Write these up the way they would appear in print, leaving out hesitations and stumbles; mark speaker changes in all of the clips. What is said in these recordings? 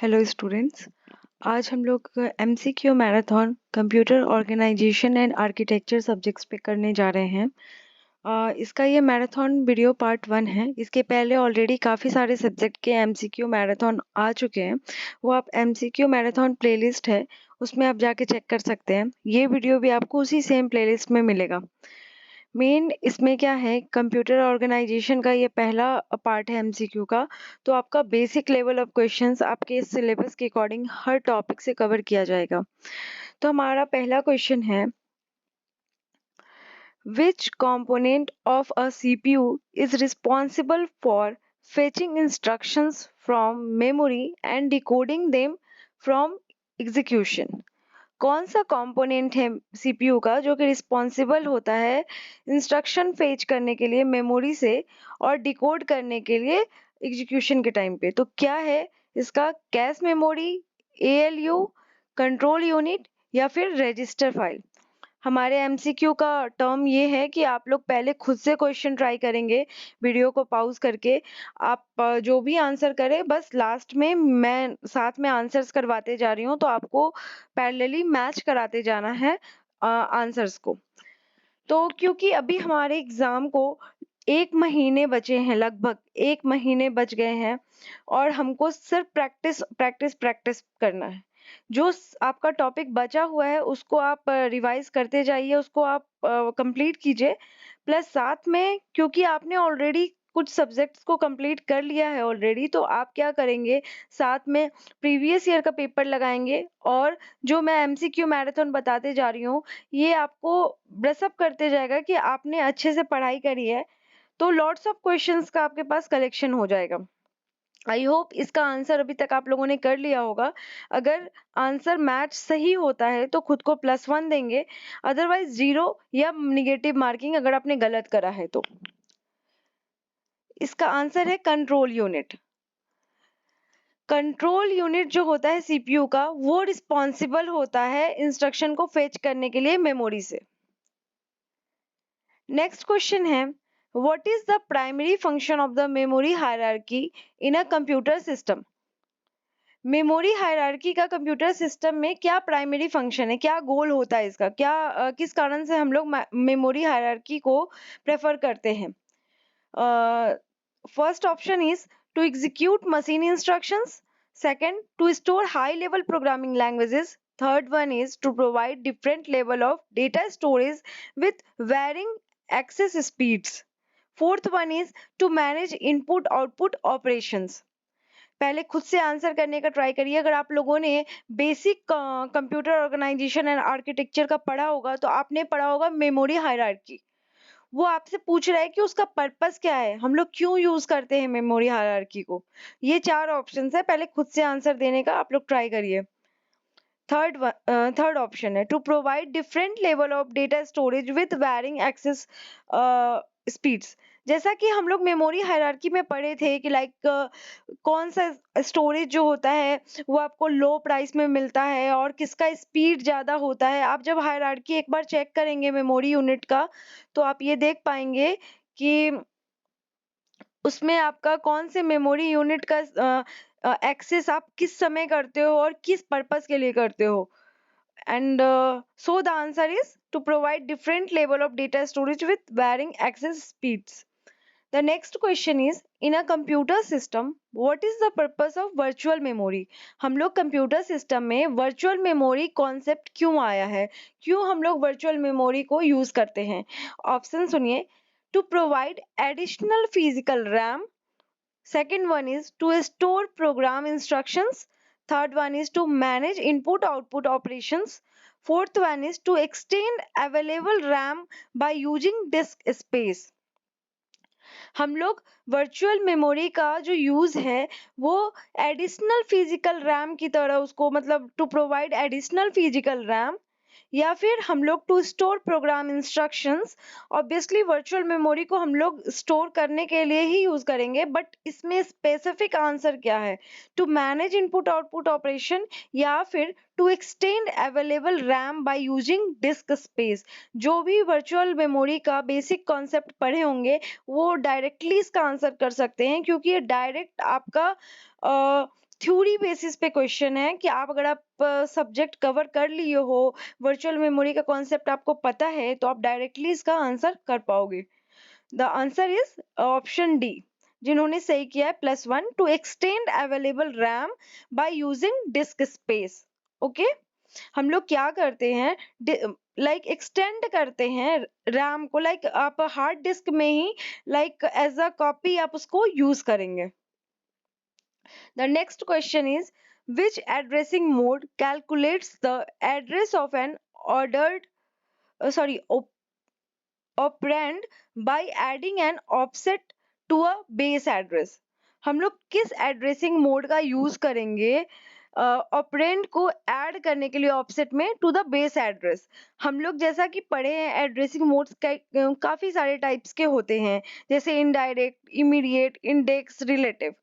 Speaker 1: Hello students. आज हम लोग MCQ marathon computer organisation and architecture subjects पे करने जा रहे हैं। इसका ये मैराथन वीडियो पार्ट 1 है। इसके पहले ऑलरेडी काफ़ी सारे सब्जेक्ट के एमसीक्यू मैराथन आ चुके हैं। वो आप एमसीक्यू मैराथन प्लेलिस्ट है, उसमें आप जाके चेक कर सकते हैं। ये वीडियो भी आपको उसी सेम प्लेलिस्ट में मिलेगा। मेन इसमें क्या है, कंप्यूटर ऑर्गेनाइजेशन का ये पहला पार्ट है एमसीक्यू का। तो आपका बेसिक लेवल ऑफ क्वेश्चंस आपके सिलेबस के अकॉर्डिंग हर टॉपिक से कवर किया जाएगा। तो हमारा पहला क्वेश्चन है, विच component of a CPU is responsible for fetching instructions from memory and decoding them from execution? कौन सा कंपोनेंट है सीपीयू का जो कि रिस्पॉन्सिबल होता है इंस्ट्रक्शन फेच करने के लिए मेमोरी से और डिकोड करने के लिए एग्जीक्यूशन के टाइम पे? तो क्या है इसका? Cache memory, ALU, control unit या फिर रजिस्टर फाइल? हमारे एमसीक्यू का टर्म ये है कि आप लोग पहले खुद से क्वेश्चन ट्राई करेंगे, वीडियो को पॉज करके। आप जो भी आंसर करें, बस लास्ट में मैं साथ में आंसर्स करवाते जा रही हूँ, तो आपको पैरेलली मैच कराते जाना है आंसर्स को। तो क्योंकि अभी हमारे एग्जाम को 1 महीने बचे हैं, लगभग 1 महीने बच गए हैं और हमको सिर्फ प्रैक्टिस प्रैक्टिस प्रैक्टिस करना है। जो आपका टॉपिक बचा हुआ है उसको आप रिवाइज करते जाइए, उसको आप कंप्लीट कीजिए। प्लस साथ में, क्योंकि आपने ऑलरेडी कुछ सब्जेक्ट्स को कंप्लीट कर लिया है ऑलरेडी, तो आप क्या करेंगे, साथ में प्रीवियस ईयर का पेपर लगाएंगे और जो मैं एमसीक्यू मैराथन बताते जा रही हूँ, ये आपको ब्रशअप करते जाएगा कि आपने अच्छे से पढ़ाई करी है। तो लॉट्स ऑफ क्वेश्चंस का आपके पास कलेक्शन हो जाएगा। आई होप इसका आंसर अभी तक आप लोगों ने कर लिया होगा। अगर आंसर मैच सही होता है तो खुद को +1 देंगे, अदरवाइज 0 या निगेटिव मार्किंग अगर आपने गलत करा है तो। इसका आंसर है कंट्रोल यूनिट। कंट्रोल यूनिट जो होता है सीपीयू का, वो रिस्पॉन्सिबल होता है इंस्ट्रक्शन को फेच करने के लिए मेमोरी से। नेक्स्ट क्वेश्चन है, what is the primary function of the memory hierarchy in a computer system? Memory hierarchy का कंप्यूटर सिस्टम में क्या प्राइमरी फंक्शन है, क्या गोल होता है इसका, क्या किस कारण से हम लोग मेमोरी हायरार्की को प्रेफर करते हैं? First option is to execute machine instructions, second to store high level programming languages, third one is to provide different level of data storage with varying access speeds, fourth one is to manage input output operations। पहले खुद से answer करने का try करिए। अगर आप लोगों ने basic computer organisation and architecture का पढ़ा होगा तो आपने पढ़ा होगा मेमोरी हायरार्की। वो आपसे पूछ रहा है कि उसका पर्पस क्या है, हम लोग क्यों यूज करते हैं मेमोरी हायरार्की को। ये 4 ऑप्शंस है, पहले खुद से आंसर देने का आप लोग ट्राई करिए। थर्ड ऑप्शन है to provide different level of data storage with varying access speeds. जैसा कि हम लोग मेमोरी हायरार्की में पढ़े थे कि कौन सा स्टोरेज जो होता है वो आपको लो प्राइस में मिलता है और किसका स्पीड ज्यादा होता है। आप जब हायरार्की एक बार चेक करेंगे मेमोरी यूनिट का, तो आप ये देख पाएंगे कि उसमें आपका कौन से मेमोरी यूनिट का एक्सेस आप किस समय करते हो और किस पर्पस के लिए करते हो। And so the answer is to provide different level of data storage with varying access speeds. The next question is, in a computer system, what is the purpose of virtual memory? हम लोग computer system में virtual memory concept क्यों आया है, क्यों हम लोग virtual memory को यूज करते हैं? ऑप्शन सुनिए। To provide additional physical RAM, second one is to store program instructions, third one is to manage input output operations, fourth one is to extend available RAM by using disk space। हम लोग virtual memory का जो use है वो additional physical RAM की तरह उसको, मतलब to provide additional physical RAM, या फिर हम लोग to store program instructions. Obviously virtual memory को हम लोग स्टोर करने के लिए ही यूज करेंगे, बट इसमें स्पेसिफिक आंसर क्या है? To manage input output operation या फिर to extend available RAM by using disk space. जो भी वर्चुअल मेमोरी का बेसिक कॉन्सेप्ट पढ़े होंगे वो डायरेक्टली इसका आंसर कर सकते हैं, क्योंकि ये डायरेक्ट आपका थ्योरी बेसिस पे क्वेश्चन है कि अगर आप सब्जेक्ट कवर कर लिए हो, वर्चुअल मेमोरी का कॉन्सेप्ट आपको पता है, तो आप डायरेक्टली इसका आंसर कर पाओगे। The answer is option D, जिन्होंने सही किया है +1, to extend available RAM by using disk space. Okay, हम लोग क्या करते हैं, लाइक एक्सटेंड करते हैं रैम को, लाइक आप हार्ड डिस्क में ही लाइक एज अ कॉपी आप उसको यूज करेंगे। The next question is, which addressing mode calculates the address of an ordered operand by adding an offset to a base address? हम लोग किस addressing mode का use करेंगे operand को add करने के लिए ऑफसेट में टू द बेस एड्रेस? हम लोग जैसा कि पढ़े हैं, एड्रेसिंग मोड्स काफी सारे टाइप्स के होते हैं, जैसे इनडायरेक्ट, इमीडिएट, इंडेक्स, रिलेटिव।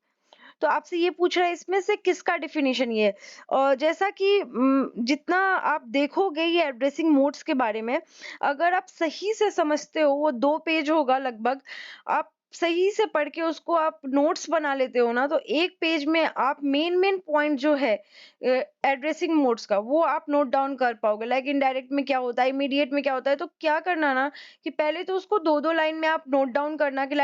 Speaker 1: तो आपसे ये पूछ रहा है इसमें से किसका डेफिनेशन ये है। और जैसा कि जितना आप देखोगे ये एड्रेसिंग मोड्स के बारे में, अगर आप सही से समझते हो, वो 2 पेज होगा लगभग, आप सही से पढ़ के उसको आप नोट्स बना लेते हो ना, तो एक पेज में आप मेन पॉइंट जो है एड्रेसिंग मोड्स का, वो आप नोट डाउन कर पाओगे। लाइक इनडायरेक्ट में क्या होता है, इमीडिएट में क्या होता है। तो क्या करना ना कि पहले तो उसको 2-2 लाइन में आप नोट डाउन करना कि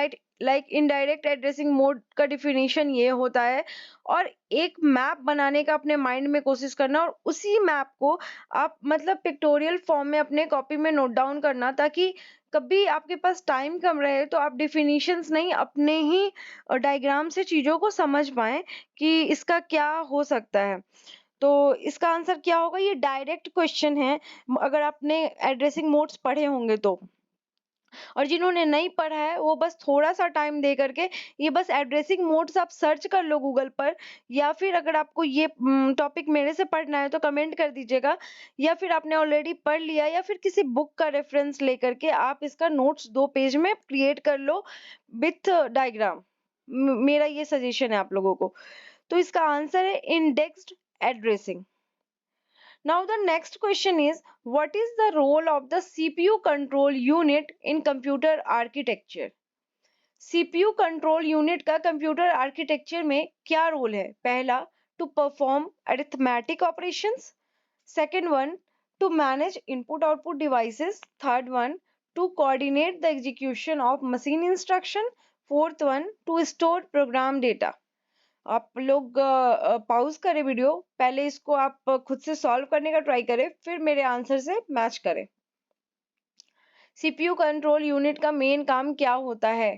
Speaker 1: लाइक इनडायरेक्ट एड्रेसिंग मोड का डिफिनेशन ये होता है, और एक मैप बनाने का अपने माइंड में कोशिश करना, और उसी मैप को आप मतलब पिक्टोरियल फॉर्म में अपने कॉपी में नोट डाउन करना, ताकि कभी आपके पास टाइम कम रहे तो आप डिफिनीशंस नहीं, अपने ही डायग्राम से चीजों को समझ पाए कि इसका क्या हो सकता है। तो इसका आंसर क्या होगा, ये डायरेक्ट क्वेश्चन है, अगर आपने एड्रेसिंग मोड्स पढ़े होंगे तो। और जिन्होंने नहीं पढ़ा है वो बस थोड़ा सा टाइम दे करके ये बस एड्रेसिंग मोड्स आप सर्च कर लो गूगल पर, या फिर अगर आपको ये टॉपिक मेरे से पढ़ना है तो कमेंट कर दीजिएगा, या फिर आपने ऑलरेडी पढ़ लिया या फिर किसी बुक का रेफरेंस लेकर के आप इसका नोट्स 2 पेज में क्रिएट कर लो विथ डायग्राम। मेरा ये सजेशन है आप लोगों को। तो इसका आंसर है indexed addressing. Now the next question is, what is the role of the CPU control unit in computer architecture? CPU control unit का कंप्यूटर आर्किटेक्चर में क्या रोल है? पहला, to perform arithmetic operations. Second one, to manage input output devices. Third one, to coordinate the execution of machine instruction. Fourth one, to store program data. आप लोग pause करें video, पहले इसको आप खुद से सॉल्व करने का ट्राई करें, फिर मेरे आंसर से मैच करें। सीपीयू कंट्रोल यूनिट का मेन काम क्या होता है?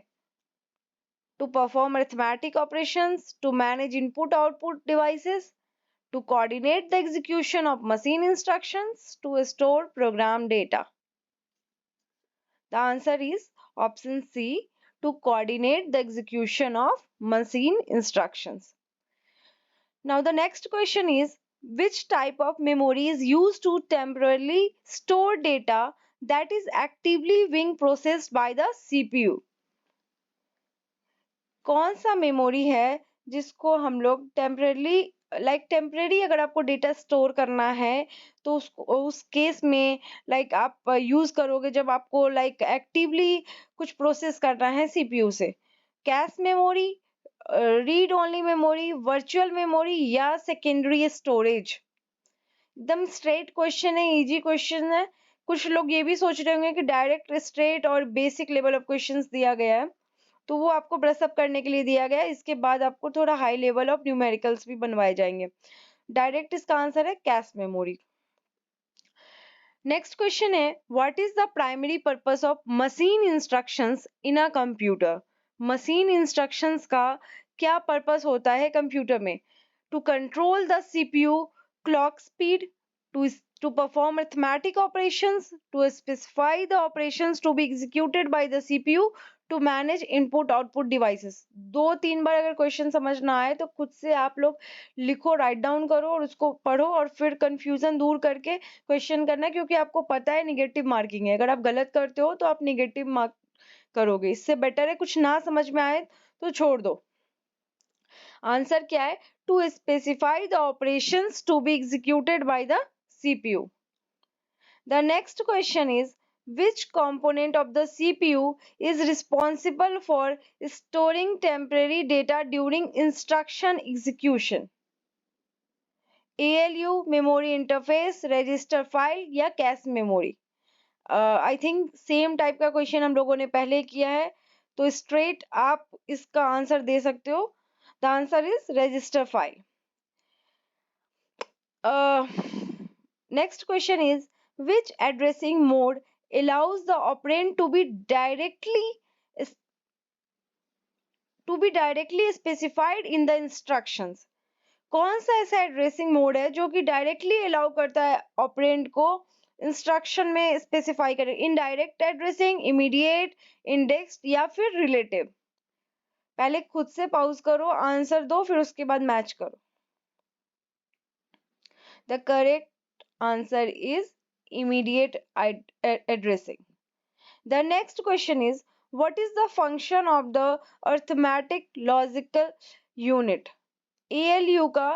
Speaker 1: To perform arithmetic operations, to manage input output devices, to coordinate the execution of machine instructions, to store program data. The answer is option C, to coordinate the execution of machine instructions. Now the next question is, which type of memory is used to temporarily store data that is actively being processed by the CPU? कौन सा memory है जिसको हम लोग temporary अगर आपको data store करना है तो उस केस में आप यूज करोगे जब आपको एक्टिवली कुछ प्रोसेस करना है सीपीयू से? Cache memory, read only memory, virtual memory, या सेकेंडरी स्टोरेज? एकदम स्ट्रेट क्वेश्चन है, इजी क्वेश्चन है। कुछ लोग ये भी सोच रहे होंगे कि डायरेक्ट स्ट्रेट और बेसिक लेवल ऑफ क्वेश्चंस दिया गया है, तो वो आपको ब्रश अप करने के लिए दिया गया है। इसके बाद आपको थोड़ा हाई लेवल ऑफ न्यूमेरिकल्स भी बनवाए जाएंगे। डायरेक्ट इसका आंसर है कैश मेमोरी। नेक्स्ट क्वेश्चन है, what is the primary purpose of machine instructions in a computer? Machine instructions का क्या पर्पस होता है कंप्यूटर में? To control the CPU clock speed, to perform arithmetic operations, to specify the operations to be executed by the CPU, to manage input output devices। 2-3 बार अगर question समझ ना आए तो खुद से आप लोग लिखो, राइट डाउन करो और उसको पढ़ो, और फिर कंफ्यूजन दूर करके क्वेश्चन करना, क्योंकि आपको पता है निगेटिव मार्किंग है। अगर आप गलत करते हो तो आप निगेटिव मार्क करोगे। इससे बेटर है कुछ ना समझ में आए तो छोड़ दो। आंसर क्या है? To specify the operations to be executed by the CPU. The next question is, which component of the CPU is responsible for storing temporary data during instruction execution? ALU, memory interface, register file या cache memory? I think same type का question हम लोगों ने पहले किया है, तो straight आप इसका आंसर दे सकते हो। The answer is register file. Next question is, which addressing mode allows the operand to be directly specified in the instructions? कौन सा ऐसा एड्रेसिंग मोड है जो कि डायरेक्टली अलाउ करता है ऑपरेंड को इंस्ट्रक्शन में स्पेसिफाई करे? इनडायरेक्ट एड्रेसिंग, इमीडिएट, इंडेक्स्ड या फिर रिलेटिव? पहले खुद से पॉज करो, आंसर दो, फिर उसके बाद मैच करो। The correct answer is immediate addressing. The next question is, what is the function of the arithmetic logical unit? ALU का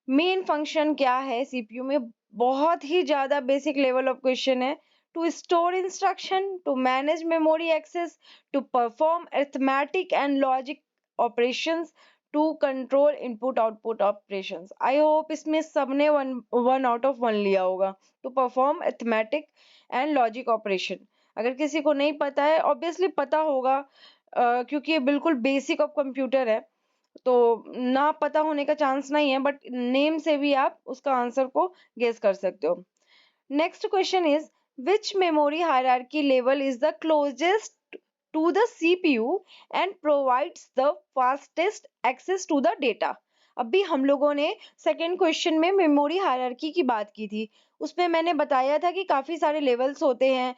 Speaker 1: मेन फंक्शन क्या है सीपीयू में? बहुत ही ज्यादा बेसिक लेवल ऑफ क्वेश्चन है। To store instruction, to manage memory access, to perform arithmetic and logic operations, to control input output operations. I hope इसमें सबने वन आउट ऑफ वन लिया होगा। To perform arithmetic and logic operation. अगर किसी को नहीं पता है, ऑब्वियसली पता होगा, क्योंकि ये बिल्कुल बेसिक ऑफ कंप्यूटर है, तो ना पता होने का चांस नहीं है, बट नेम से भी आप उसका आंसर को गेस कर सकते हो। Next question is, which memory hierarchy level is the closest to the CPU and provides the fastest access to the data? अभी हम लोगों ने सेकेंड क्वेश्चन में मेमोरी हायरार्की की बात की थी, उसमें मैंने बताया था कि काफी सारे लेवल्स होते हैं।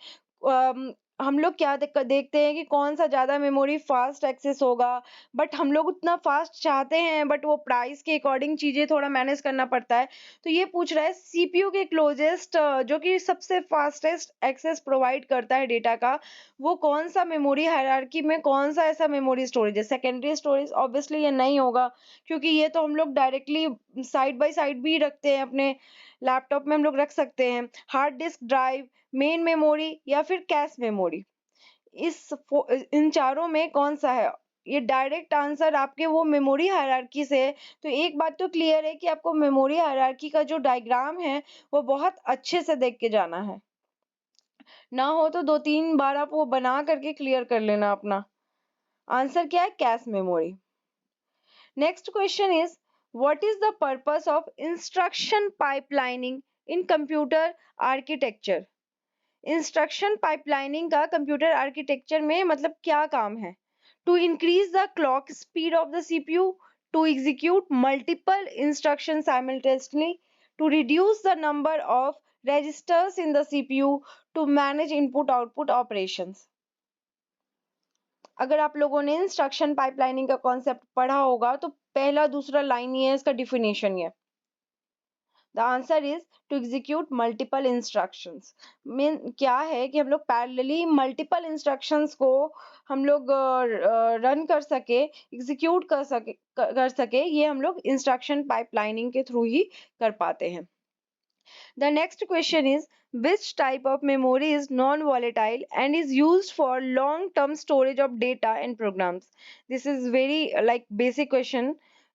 Speaker 1: हम लोग क्या देखते हैं कि कौन सा ज्यादा मेमोरी फास्ट एक्सेस होगा, बट हम लोग उतना फास्ट चाहते हैं, बट वो प्राइस के अकॉर्डिंग चीजें थोड़ा मैनेज करना पड़ता है। तो ये पूछ रहा है सीपीयू के क्लोजेस्ट, जो कि सबसे फास्टेस्ट एक्सेस प्रोवाइड करता है डेटा का, वो कौन सा मेमोरी हायरार्की में कौन सा ऐसा मेमोरी स्टोरेज है? सेकेंडरी स्टोरेज ऑब्वियसली ये नहीं होगा, क्योंकि ये तो हम लोग डायरेक्टली साइड बाय साइड भी रखते हैं, अपने लैपटॉप में हम लोग रख सकते हैं। Hard disk drive, main memory या फिर कैश मेमोरी? इन चारों में कौन सा है? ये डायरेक्ट आंसर आपके वो मेमोरी हायरार्की से है। तो एक बात तो क्लियर है कि आपको मेमोरी हायरार्की का जो डायग्राम है वो बहुत अच्छे से देख के जाना है। ना हो तो 2-3 बार आप वो बना करके क्लियर कर लेना अपना। आंसर क्या है? Cache memory. Next question is, what is the purpose of instruction pipelining in computer architecture? Instruction pipelining का कंप्यूटर आर्किटेक्चर में मतलब क्या काम है? To increase the clock speed of the CPU, to execute multiple instruction simultaneously, to reduce the number of registers in the CPU, to manage input output operations. अगर आप लोगों ने इंस्ट्रक्शन पाइपलाइनिंग का कॉन्सेप्ट पढ़ा होगा तो पहला दूसरा लाइन ये है, इसका डिफिनेशन ये। The answer is to execute multiple instructions. Mean क्या है कि हम लोग पैरेलली मल्टीपल इंस्ट्रक्शंस को हम लोग रन कर सके, एग्जीक्यूट कर सके, ये हम लोग इंस्ट्रक्शन पाइपलाइनिंग के थ्रू ही कर पाते हैं। The next question is, which type of memory is non-volatile and is used for long-term storage of data and programs? This is very basic question.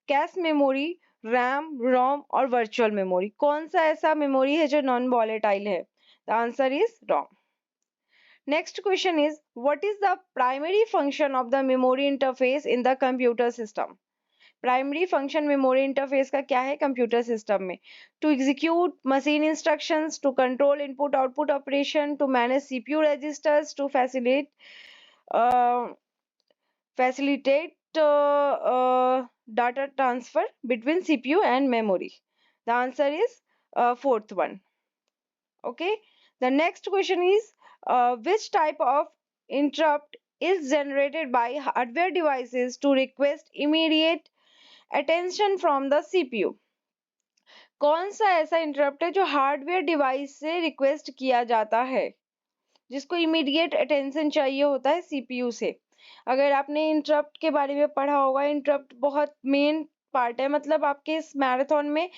Speaker 1: Cache memory, RAM, ROM और virtual memory, कौन सा ऐसा memory है जो non-volatile है? The answer is ROM. Next question is, what is the primary function of the memory interface in the computer system? Primary function memory interface का क्या है कंप्यूटर सिस्टम में? To execute machine instructions, to control input output operation, to manage CPU registers, to facilitate data transfer between CPU and memory. The answer is fourth one. Okay. The next question is, which type of interrupt is generated by hardware devices to request immediate attention from the CPU? कौन सा ऐसा interrupt है जो hardware device से request किया जाता है, जिसको इमीडिएट अटेंशन चाहिए होता है सीपीयू से? अगर आपने इंटरप्ट के बारे में पढ़ा होगा, इंटरप्ट बहुत मेन पार्ट है, मतलब आपके इस मैराथन में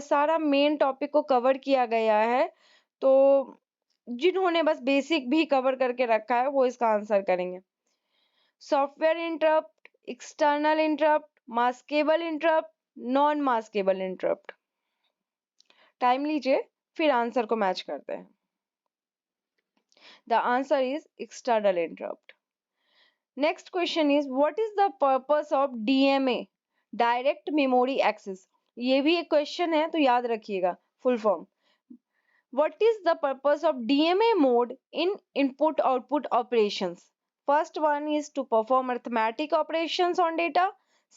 Speaker 1: सारा मेन टॉपिक को कवर किया गया है। तो जिन्होंने बस बेसिक भी कवर करके रखा है वो इसका आंसर करेंगे। Software interrupt, external interrupt, maskable interrupt, non maskable interrupt? Time लीजिए, फिर आंसर को मैच करते हैं। The answer is external interrupt. Next question is what is the purpose of DMA, direct memory access. ये भी एक क्वेश्चन है तो याद रखिएगा full form. What is the purpose of DMA mode in input output operations? First one is to perform arithmetic operations on data.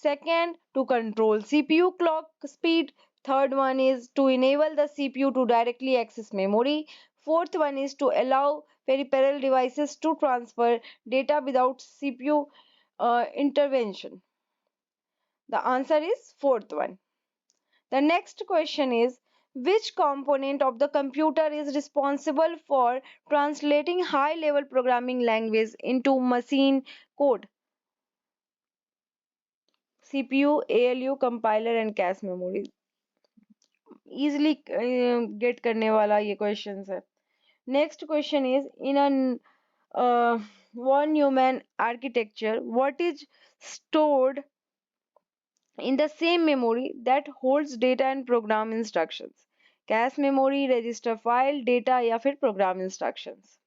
Speaker 1: Second, to control CPU clock speed. Third one is to enable the CPU to directly access memory. Fourth one is to allow peripheral devices to transfer data without CPU intervention. The answer is fourth one. The next question is which component of the computer is responsible for translating high level programming language into machine code? CPU, ALU, compiler and cache memory. Easily get करने वाला ये questions है. Next question is in a von Neumann architecture, what is stored in the same memory that holds data and program instructions? Cache memory, register file, data या फिर program instructions?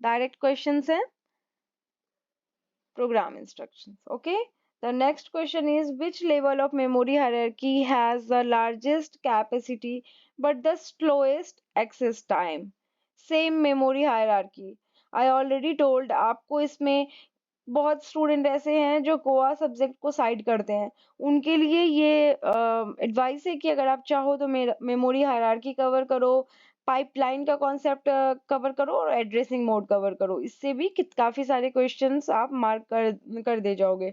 Speaker 1: Direct questions हैं, program instructions. Okay, the next question is which level of memory hierarchy has the largest capacity but the slowest access time? Same memory hierarchy, I already told आपको, इसमें बहुत student ऐसे हैं जो कोआ subject को side करते हैं, उनके लिए ये एडवाइस है कि अगर आप चाहो तो मेमोरी हायरार्की कवर करो, पाइपलाइन का कॉन्सेप्ट कवर करो और एड्रेसिंग मोड कवर करो। इससे भी काफी सारे क्वेश्चंस आप मार्क कर दे जाओगे।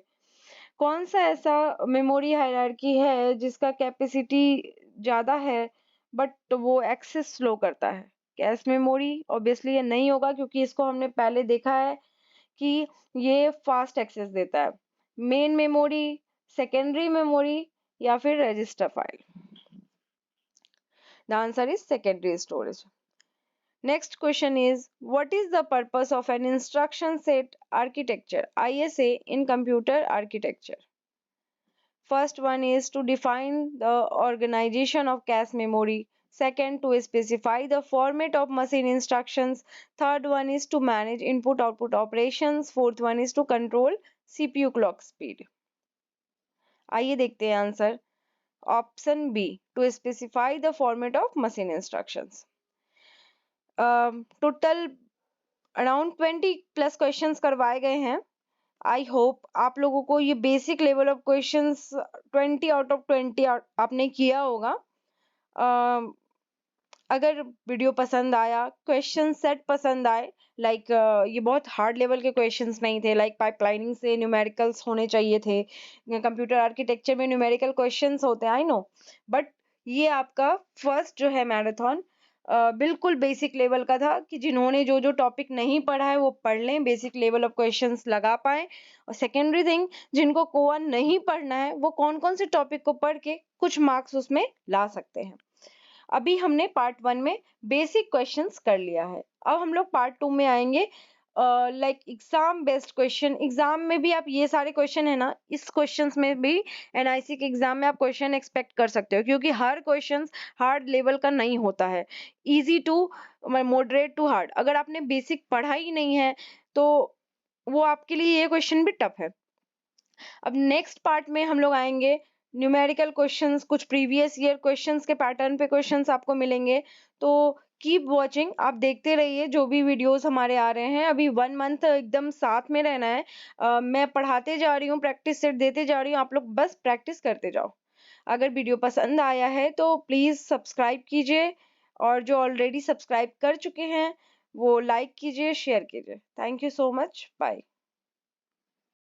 Speaker 1: कौन सा ऐसा मेमोरी हायरार्की है जिसका कैपेसिटी ज्यादा है बट वो एक्सेस स्लो करता है? कैश मेमोरी ऑब्वियसली ये नहीं होगा क्योंकि इसको हमने पहले देखा है कि ये फास्ट एक्सेस देता है। मेन मेमोरी, सेकेंडरी मेमोरी या फिर register file? The answer is secondary storage. Next question is what is the purpose of an instruction set architecture, ISA, in computer architecture? First one is to define the organization of cache memory. Second, to specify the format of machine instructions. Third one is to manage input-output operations. Fourth one is to control CPU clock speed. आइए देखते हैं answer. Option B, to specify the format of machine instructions. Total around 20 plus questions करवाए गए हैं। I hope आप लोगों को ये basic level of questions 20 out of 20 आपने किया होगा। अगर वीडियो पसंद आया, क्वेश्चन सेट पसंद आए, लाइक ये बहुत हार्ड लेवल के क्वेश्चंस नहीं थे, लाइक पाइपलाइनिंग से न्यूमेरिकल्स होने चाहिए थे, कंप्यूटर आर्किटेक्चर में न्यूमेरिकल क्वेश्चंस होते हैं, आई नो, बट ये आपका फर्स्ट जो है मैराथन बिल्कुल बेसिक लेवल का था कि जिन्होंने जो जो टॉपिक नहीं पढ़ा है वो पढ़ लें, बेसिक लेवल ऑफ क्वेश्चंस लगा पाए। और सेकेंडरी थिंग, जिनको कोआ नहीं पढ़ना है वो कौन कौन से टॉपिक को पढ़ के कुछ मार्क्स उसमें ला सकते हैं। अभी हमने पार्ट 1 में बेसिक क्वेश्चंस कर लिया है, अब हम लोग पार्ट 2 में आएंगे like exam based question. Exam में भी आप ये सारे क्वेश्चन है ना, इस क्वेश्चंस में भी NIC के एग्जाम में आप क्वेश्चन एक्सपेक्ट कर सकते हो क्योंकि हर क्वेश्चन हार्ड लेवल का नहीं होता है, easy to moderate to hard. अगर आपने बेसिक पढ़ा ही नहीं है तो वो आपके लिए ये क्वेश्चन भी टफ है। अब नेक्स्ट पार्ट में हम लोग आएंगे न्यूमेरिकल क्वेश्चंस, कुछ प्रीवियस ईयर क्वेश्चंस के पैटर्न पे क्वेश्चंस आपको मिलेंगे, तो कीप वॉचिंग, आप देखते रहिए जो भी वीडियोस हमारे आ रहे हैं। अभी 1 मंथ एकदम साथ में रहना है, मैं पढ़ाते जा रही हूँ, प्रैक्टिस सेट देते जा रही हूँ, आप लोग बस प्रैक्टिस करते जाओ। अगर वीडियो पसंद आया है तो प्लीज सब्सक्राइब कीजिए और जो ऑलरेडी सब्सक्राइब कर चुके हैं वो लाइक कीजिए, शेयर कीजिए। Thank you so much, bye.